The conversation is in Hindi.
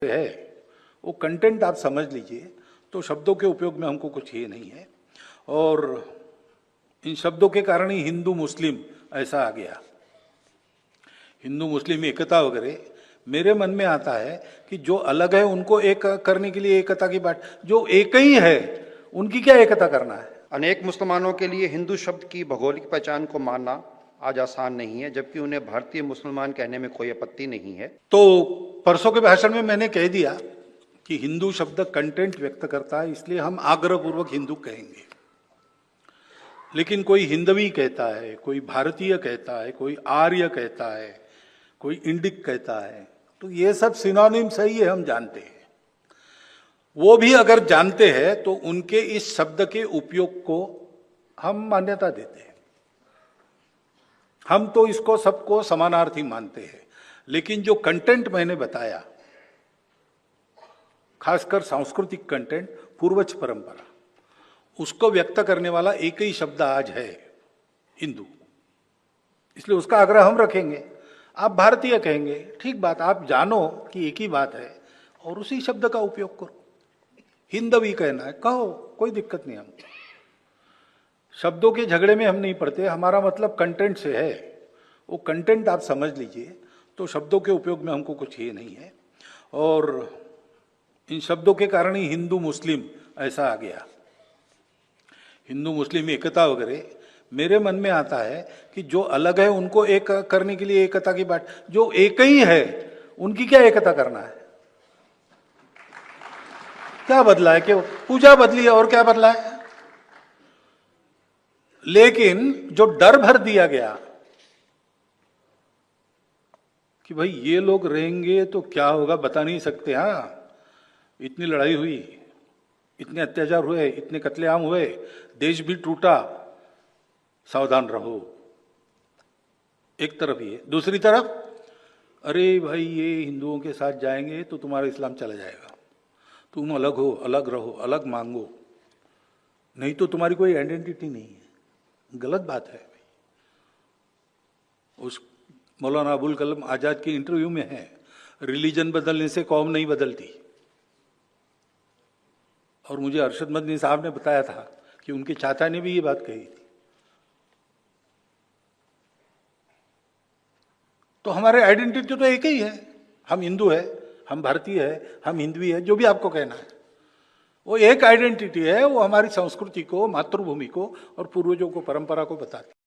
है वो कंटेंट आप समझ लीजिए। तो शब्दों के उपयोग में हमको कुछ ये नहीं है, और इन शब्दों के कारण ही हिंदू मुस्लिम ऐसा आ गया। हिंदू मुस्लिम एकता वगैरह मेरे मन में आता है कि जो अलग है उनको एक करने के लिए एकता की बात, जो एक ही है उनकी क्या एकता करना है। अनेक मुसलमानों के लिए हिंदू शब्द की भौगोलिक पहचान को मानना आज आसान नहीं है, जबकि उन्हें भारतीय मुसलमान कहने में कोई आपत्ति नहीं है। तो परसों के भाषण में मैंने कह दिया कि हिंदू शब्द कंटेंट व्यक्त करता है, इसलिए हम आग्रहपूर्वक हिंदू कहेंगे। लेकिन कोई हिंदवी कहता है, कोई भारतीय कहता है, कोई आर्य कहता है, कोई इंडिक कहता है, तो ये सब सिनोनिम्स है, ये हम जानते हैं। वो भी अगर जानते हैं तो उनके इस शब्द के उपयोग को हम मान्यता देते हैं। हम तो इसको सबको समानार्थी मानते हैं। लेकिन जो कंटेंट मैंने बताया, खासकर सांस्कृतिक कंटेंट, पूर्वज परंपरा, उसको व्यक्त करने वाला एक ही शब्द आज है, हिंदू। इसलिए उसका आग्रह हम रखेंगे। आप भारतीय कहेंगे, ठीक बात, आप जानो कि एक ही बात है और उसी शब्द का उपयोग करो। हिंदवी कहना है, कहो, कोई दिक्कत नहीं। हमको शब्दों के झगड़े में हम नहीं पड़ते, हमारा मतलब कंटेंट से है। वो कंटेंट आप समझ लीजिए। तो शब्दों के उपयोग में हमको कुछ ये नहीं है, और इन शब्दों के कारण ही हिंदू मुस्लिम ऐसा आ गया। हिंदू मुस्लिम एकता वगैरह मेरे मन में आता है कि जो अलग है उनको एक करने के लिए एकता की बात, जो एक ही है उनकी क्या एकता करना है। क्या बदला है कि पूजा बदली है और क्या बदला है। लेकिन जो डर भर दिया गया कि भाई ये लोग रहेंगे तो क्या होगा बता नहीं सकते। हाँ, इतनी लड़ाई हुई, इतने अत्याचार हुए, इतने कत्लेआम हुए, देश भी टूटा, सावधान रहो। एक तरफ ये, दूसरी तरफ अरे भाई ये हिंदुओं के साथ जाएंगे तो तुम्हारा इस्लाम चला जाएगा, तुम अलग हो, अलग रहो, अलग मांगो, नहीं तो तुम्हारी कोई आइडेंटिटी नहीं है। गलत बात है। उस मौलाना अबुल कलाम आजाद के इंटरव्यू में है, रिलीजन बदलने से कौम नहीं बदलती। और मुझे अरशद मदनी साहब ने बताया था कि उनके चाचा ने भी ये बात कही थी। तो हमारे आइडेंटिटी तो एक ही है, हम हिंदू है, हम भारतीय है, हम हिंदवी है, जो भी आपको कहना है, वो एक आइडेंटिटी है। वो हमारी संस्कृति को, मातृभूमि को और पूर्वजों को, परंपरा को बताती है।